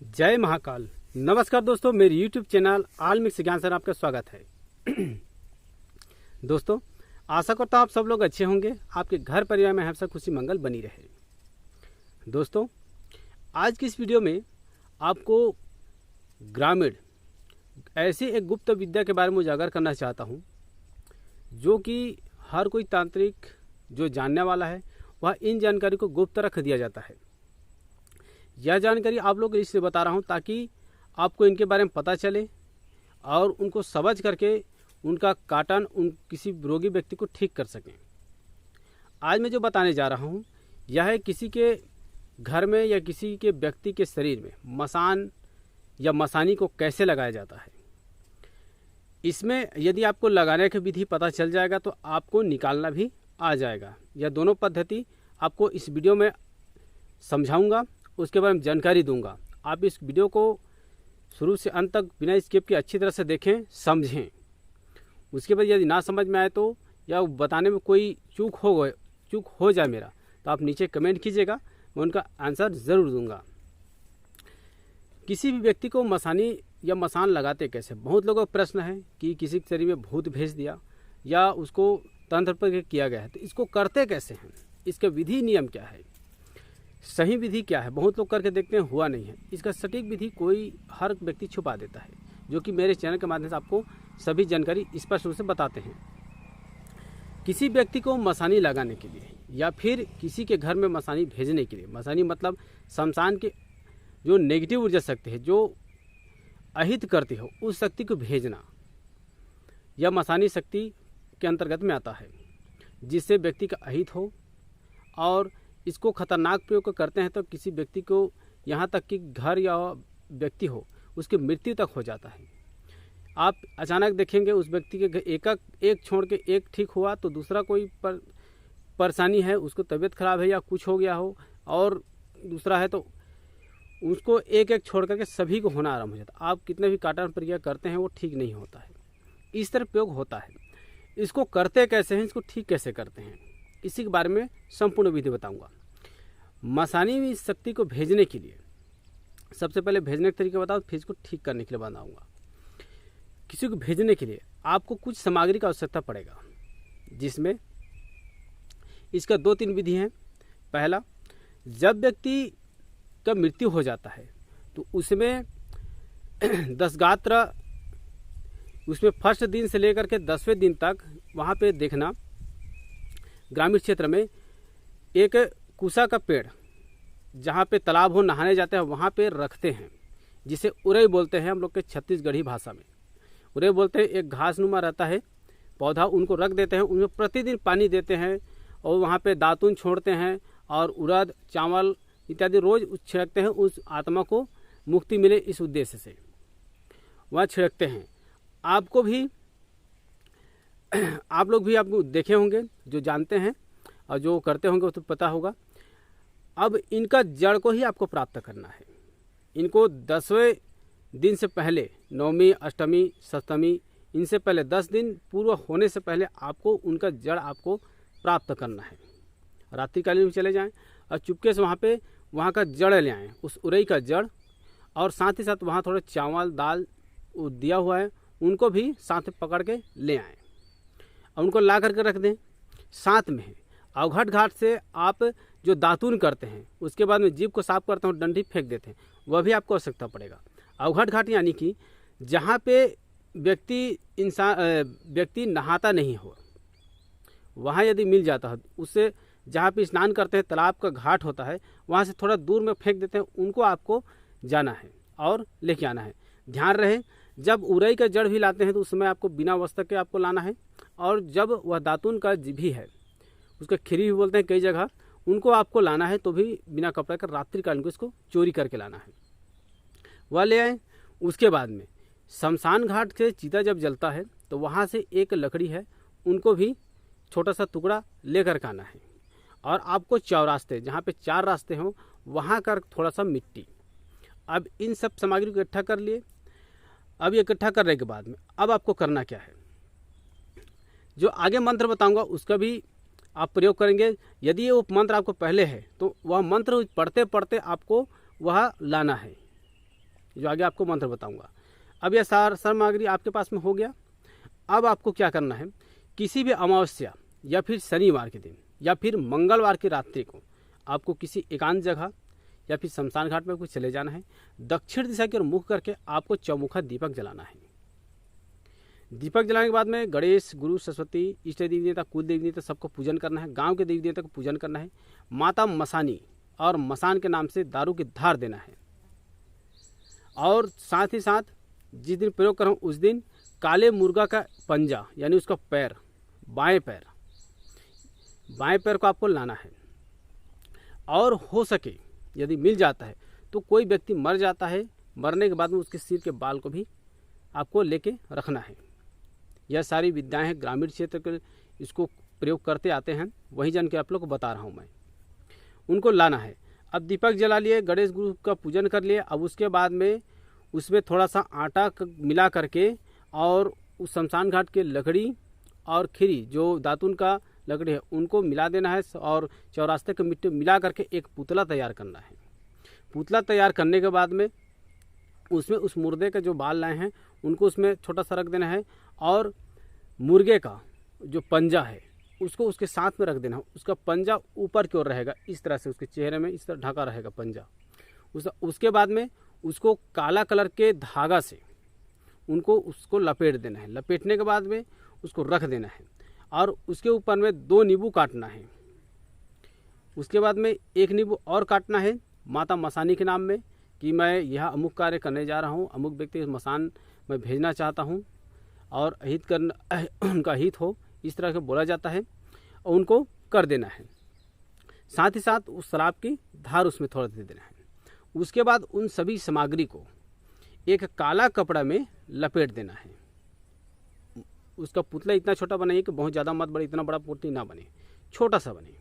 जय महाकाल। नमस्कार दोस्तों, मेरे YouTube चैनल आल मिक्स ज्ञान सर आपका स्वागत है। दोस्तों, आशा करता हूँ आप सब लोग अच्छे होंगे, आपके घर परिवार में हमेशा खुशी मंगल बनी रहे। दोस्तों, आज की इस वीडियो में आपको ग्रामीण ऐसी एक गुप्त विद्या के बारे में उजागर करना चाहता हूँ जो कि हर कोई तांत्रिक जो जानने वाला है वह इन जानकारी को गुप्त रख दिया जाता है। यह जानकारी आप लोग इसलिए बता रहा हूँ ताकि आपको इनके बारे में पता चले और उनको समझ करके उनका काटन किसी रोगी व्यक्ति को ठीक कर सकें। आज मैं जो बताने जा रहा हूँ यह है किसी के घर में या किसी के व्यक्ति के शरीर में मसान या मसानी को कैसे लगाया जाता है। इसमें यदि आपको लगाने की विधि पता चल जाएगा तो आपको निकालना भी आ जाएगा। यह दोनों पद्धति आपको इस वीडियो में समझाऊंगा, उसके बारे में जानकारी दूंगा। आप इस वीडियो को शुरू से अंत तक बिना स्किप के अच्छी तरह से देखें, समझें। उसके बाद यदि ना समझ में आए तो या बताने में कोई चूक हो जाए मेरा, तो आप नीचे कमेंट कीजिएगा, मैं उनका आंसर ज़रूर दूंगा। किसी भी व्यक्ति को मसानी या मसान लगाते कैसे, बहुत लोगों का प्रश्न है कि किसी के शरीर में भूत भेज दिया या उसको तंत्र पर किया गया है, तो इसको करते कैसे हैं, इसका विधि नियम क्या है, सही विधि क्या है। बहुत लोग करके देखते हैं, हुआ नहीं है। इसका सटीक विधि हर व्यक्ति छुपा देता है, जो कि मेरे चैनल के माध्यम से आपको सभी जानकारी स्पष्ट रूप से बताते हैं। किसी व्यक्ति को मसानी लगाने के लिए या फिर किसी के घर में मसानी भेजने के लिए, मसानी मतलब शमशान के जो नेगेटिव ऊर्जा शक्ति है, जो अहित करती हो, उस शक्ति को भेजना, यह मसानी शक्ति के अंतर्गत में आता है, जिससे व्यक्ति का अहित हो। और इसको खतरनाक प्रयोग करते हैं तो किसी व्यक्ति को यहाँ तक कि घर या व्यक्ति हो उसकी मृत्यु तक हो जाता है। आप अचानक देखेंगे उस व्यक्ति के एक छोड़ के एक ठीक हुआ तो दूसरा कोई परेशानी है, उसको तबीयत खराब है या कुछ हो गया हो, और दूसरा है तो उसको एक एक छोड़ करके सभी को होना आरम्भ हो जाता है। आप कितने भी काटन प्रक्रिया करते हैं वो ठीक नहीं होता है। इस तरह प्रयोग होता है। इसको करते कैसे हैं, इसको ठीक कैसे करते हैं, इसी के बारे में संपूर्ण विधि बताऊंगा। मसानी शक्ति को भेजने के लिए सबसे पहले भेजने का तरीका बताओ, फिर इसको ठीक करने के लिए बताऊंगा। किसी को भेजने के लिए आपको कुछ सामग्री का आवश्यकता पड़ेगा, जिसमें इसका 2-3 विधि हैं। पहला, जब व्यक्ति का मृत्यु हो जाता है तो उसमें 10 गात्र, उसमें फर्स्ट दिन से लेकर के 10वें दिन तक वहाँ पे देखना, ग्रामीण क्षेत्र में एक कुसा का पेड़, जहाँ पे तालाब हो, नहाने जाते हैं, वहाँ पे रखते हैं, जिसे उरई बोलते हैं हम लोग के छत्तीसगढ़ी भाषा में। उरई बोलते हैं। एक घास नुमा रहता है पौधा, उनको रख देते हैं, उनमें प्रतिदिन पानी देते हैं और वहाँ पे दातुन छोड़ते हैं और उड़द, चावल इत्यादि रोज छिड़कते हैं। उस आत्मा को मुक्ति मिले इस उद्देश्य से वह छिड़कते हैं। आपको भी आप लोग भी आपको देखे होंगे, जो जानते हैं और जो करते होंगे उसको पता होगा। अब इनका जड़ को ही आपको प्राप्त करना है। इनको 10वें दिन से पहले, नवमी, अष्टमी, सप्तमी, इनसे पहले 10 दिन पूर्व होने से पहले आपको उनका जड़ आपको प्राप्त करना है। रात्रिकालीन में चले जाएं और चुपके से वहाँ का जड़ ले आएँ, उस उरई का जड़, और साथ ही साथ वहाँ थोड़ा चावल दाल दिया हुआ है, उनको भी साथ में पकड़ के ले आएँ और उनको ला करके रख दें। साथ में अवघट घाट से आप जो दातुन करते हैं, उसके बाद में जीभ को साफ करते हैं और डंडी फेंक देते हैं, वह भी आपको आवश्यकता पड़ेगा। अवघट घाट यानी कि जहाँ पे व्यक्ति नहाता नहीं हो, वहाँ यदि मिल जाता है, उससे जहाँ पे स्नान करते हैं तालाब का घाट होता है, वहाँ से थोड़ा दूर में फेंक देते हैं, उनको आपको जाना है और लेके आना है। ध्यान रहे, जब उरई का जड़ भी लाते हैं तो उस समय आपको बिना वस्त्र के आपको लाना है, और जब वह दातुन का भी है, उसका खिरी भी बोलते हैं कई जगह, उनको आपको लाना है तो भी बिना कपड़े का रात्रिकालीन को इसको चोरी करके लाना है, वह ले आए। उसके बाद में शमशान घाट से चिता जब जलता है तो वहाँ से एक लकड़ी है, उनको भी छोटा सा टुकड़ा लेकर के आना है, और आपको चौरास्ते, जहाँ पे 4 रास्ते हों, वहाँ का थोड़ा सा मिट्टी। अब इन सब सामग्री को इकट्ठा कर लिए। अब ये इकट्ठा करने के बाद में अब आपको करना क्या है, जो आगे मंत्र बताऊंगा उसका भी आप प्रयोग करेंगे। यदि ये मंत्र आपको पहले है तो वह मंत्र पढ़ते पढ़ते आपको वह लाना है, जो आगे आपको मंत्र बताऊंगा। अब यह सामग्री आपके पास में हो गया। अब आपको क्या करना है, किसी भी अमावस्या या फिर शनिवार के दिन या फिर मंगलवार की रात्रि को आपको किसी एकांत जगह या फिर शमशान घाट में कुछ चले जाना है। दक्षिण दिशा की ओर मुख करके आपको चौमुखा दीपक जलाना है। दीपक जलाने के बाद में गणेश, गुरु, सरस्वती, इष्ट देवी देवता, कुल देवी देवता सबको पूजन करना है। गांव के देवी देवता को पूजन करना है। माता मसानी और मसान के नाम से दारू की धार देना है। और साथ ही साथ जिस दिन प्रयोग करूँ उस दिन काले मुर्गा का पंजा यानी उसका पैर, बाएं पैर को आपको लाना है। और हो सके यदि मिल जाता है तो कोई व्यक्ति मर जाता है, मरने के बाद में उसके सिर के बाल को भी आपको लेके रखना है। यह सारी विद्याएं हैं, ग्रामीण क्षेत्र के इसको प्रयोग करते आते हैं, वही जन के आप लोग को बता रहा हूँ मैं। उनको लाना है। अब दीपक जला लिए, गणेश गुरु का पूजन कर लिए। अब उसके बाद में उसमें थोड़ा सा आटा मिला करके और उस शमशान घाट के लकड़ी और खीरी जो दातुन का लकड़ी है उनको मिला देना है और चौरास्ते की मिट्टी मिला करके एक पुतला तैयार करना है। पुतला तैयार करने के बाद में उसमें उस मुर्दे के जो बाल लाए हैं उनको उसमें छोटा सा रख देना है और मुर्गे का जो पंजा है उसको उसके साथ में रख देना है। उसका पंजा ऊपर की ओर रहेगा, इस तरह से उसके चेहरे में इस तरह ढका रहेगा पंजा। उसके बाद में उसको काला कलर के धागा से उसको लपेट देना है। लपेटने के बाद में उसको रख देना है और उसके ऊपर में 2 नींबू काटना है। उसके बाद में 1 नींबू और काटना है माता मसानी के नाम में कि मैं यह अमुक कार्य करने जा रहा हूँ, अमुक व्यक्ति मसान में भेजना चाहता हूँ और हित करना उनका हित हो, इस तरह से बोला जाता है और उनको कर देना है। साथ ही साथ उस शराब की धार उसमें थोड़ा दे देना है। उसके बाद उन सभी सामग्री को एक काला कपड़ा में लपेट देना है। उसका पुतला इतना छोटा बनाइए कि बहुत ज़्यादा मत बने, इतना बड़ा पुतली ना बने, छोटा सा बने,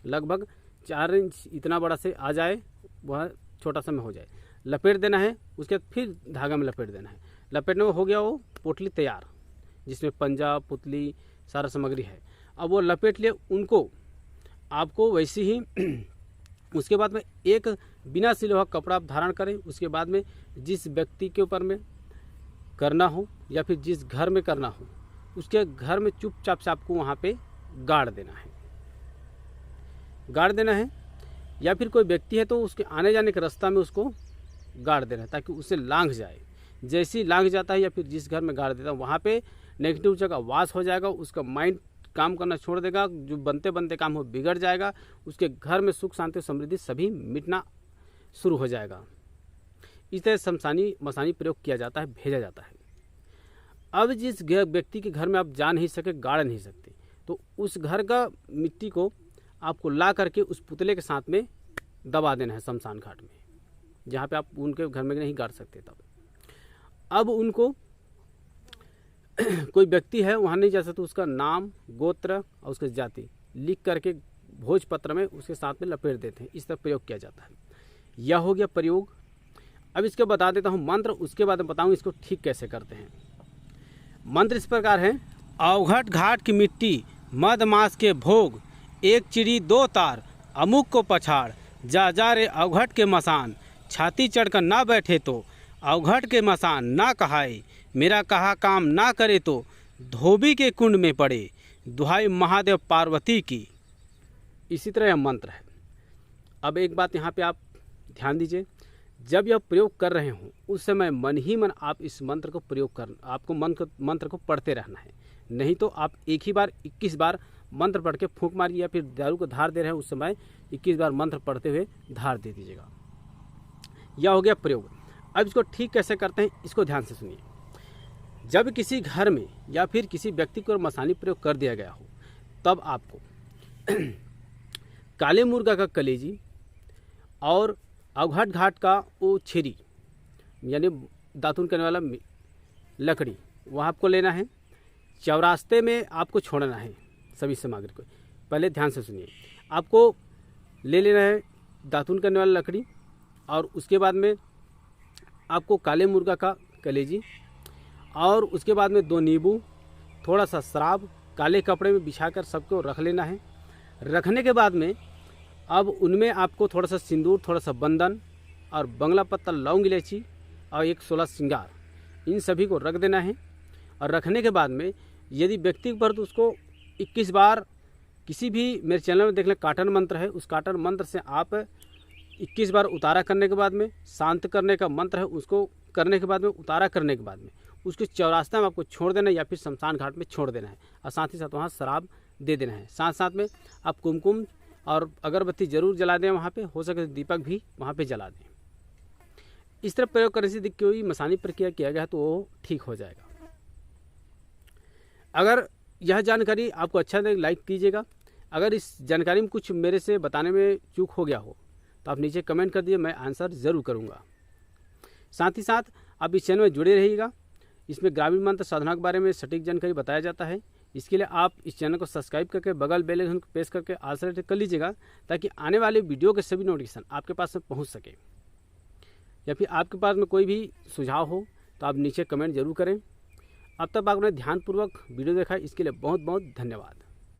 लगभग 4 इंच इतना बड़ा से आ जाए, वह छोटा सा में हो जाए। लपेट देना है। उसके बाद फिर धागा में लपेट देना है। लपेटने में हो गया वो पोटली तैयार, जिसमें पंजा, पुतली, सारा सामग्री है। अब वो लपेट लिए उनको आपको वैसे ही उसके बाद में एक बिना सिले हुआ कपड़ा आप धारण करें। उसके बाद में जिस व्यक्ति के ऊपर में करना हो या फिर जिस घर में करना हो उसके घर में चुपचाप से आपको वहाँ पे गाड़ देना है। या फिर कोई व्यक्ति है तो उसके आने जाने के रास्ता में उसको गाड़ देना है ताकि उसे लांघ जाए। जैसे ही लांघ जाता है या फिर जिस घर में गाड़ देता है वहाँ पे नेगेटिव जगह वास हो जाएगा, उसका माइंड काम करना छोड़ देगा, जो बनते बनते काम हो बिगड़ जाएगा, उसके घर में सुख शांति समृद्धि सभी मिटना शुरू हो जाएगा। इस तरह शमशानी मसानी प्रयोग किया जाता है, भेजा जाता है। अब जिस व्यक्ति के घर में आप जा नहीं सके, गाड़ नहीं सकते, तो उस घर का मिट्टी को आपको ला करके उस पुतले के साथ में दबा देना है शमशान घाट में, जहाँ पे आप उनके घर में नहीं गाड़ सकते। तब अब उनको कोई व्यक्ति है वहाँ नहीं जा सकता, उसका नाम, गोत्र और उसकी जाति लिख करके भोजपत्र में उसके साथ में लपेट देते हैं। इस तरह प्रयोग किया जाता है। यह हो गया प्रयोग। अब इसके बता देता हूँ मंत्र, उसके बाद बताऊँ इसको ठीक कैसे करते हैं। मंत्र इस प्रकार है। अवघट घाट की मिट्टी, मद मास के भोग, 1 चिड़ी 2 तार, अमुक को पछाड़, जा रे अवघट के मसान, छाती चढ़कर ना बैठे तो अवघट के मसान ना कहाए, मेरा कहा काम ना करे तो धोबी के कुंड में पड़े, दुहाई महादेव पार्वती की। इसी तरह यह मंत्र है। अब एक बात यहाँ पे आप ध्यान दीजिए, जब यह प्रयोग कर रहे हों उस समय मन ही मन आप इस मंत्र को प्रयोग कर, आपको मंत्र को पढ़ते रहना है। नहीं तो आप एक ही बार 21 बार मंत्र पढ़ के फूंक मारिए, या फिर दारू को धार दे रहे हैं उस समय 21 बार मंत्र पढ़ते हुए धार दे दीजिएगा। यह हो गया प्रयोग। अब इसको ठीक कैसे करते हैं इसको ध्यान से सुनिए। जब किसी घर में या फिर किसी व्यक्ति को मसानी प्रयोग कर दिया गया हो तब आपको काले मुर्गा का कलेजी और अवघट घाट का वो छेरी यानी दातुन करने वाला लकड़ी वह आपको लेना है। चौरास्ते में आपको छोड़ना है सभी सामग्री को। पहले ध्यान से सुनिए, आपको ले लेना है दातुन करने वाला लकड़ी और उसके बाद में आपको काले मुर्गा का कलेजी और उसके बाद में 2 नींबू, थोड़ा सा शराब काले कपड़े में बिछाकर सबको रख लेना है। रखने के बाद में अब उनमें आपको थोड़ा सा सिंदूर, थोड़ा सा बंधन और बंगला पत्ता, लौंग, इलायची और एक 16 श्रृंगार, इन सभी को रख देना है। और रखने के बाद में यदि व्यक्ति पर तो उसको 21 बार, किसी भी मेरे चैनल में देख लें काटन मंत्र है, उस काटन मंत्र से आप 21 बार उतारा करने के बाद में, शांत करने का मंत्र है, उसको करने के बाद में, उतारा करने के बाद में उसके चौरास्ते में आपको छोड़ देना है या फिर शमशान घाट में छोड़ देना है। और साथ ही साथ वहाँ शराब दे देना है। साथ साथ में आप कुमकुम और अगरबत्ती जरूर जला दें, वहाँ पे हो सके तो दीपक भी वहाँ पे जला दें। इस तरह प्रयोग करने से कोई मसानी प्रक्रिया किया गया तो वो ठीक हो जाएगा। अगर यह जानकारी आपको अच्छा लगे लाइक कीजिएगा। अगर इस जानकारी में कुछ मेरे से बताने में चूक हो गया हो तो आप नीचे कमेंट कर दीजिए, मैं आंसर ज़रूर करूँगा। साथ ही साथ आप इस चैनल में जुड़े रहिएगा। इसमें ग्रामीण मंत्र साधना के बारे में सटीक जानकारी बताया जाता है। इसके लिए आप इस चैनल को सब्सक्राइब करके बगल बेल आइकन को प्रेस करके ऑल सेलेक्ट कर लीजिएगा, ताकि आने वाले वीडियो के सभी नोटिफिकेशन आपके पास में पहुँच सके। या फिर आपके पास में कोई भी सुझाव हो तो आप नीचे कमेंट जरूर करें। अब तक आपने ध्यानपूर्वक वीडियो देखा, इसके लिए बहुत बहुत धन्यवाद।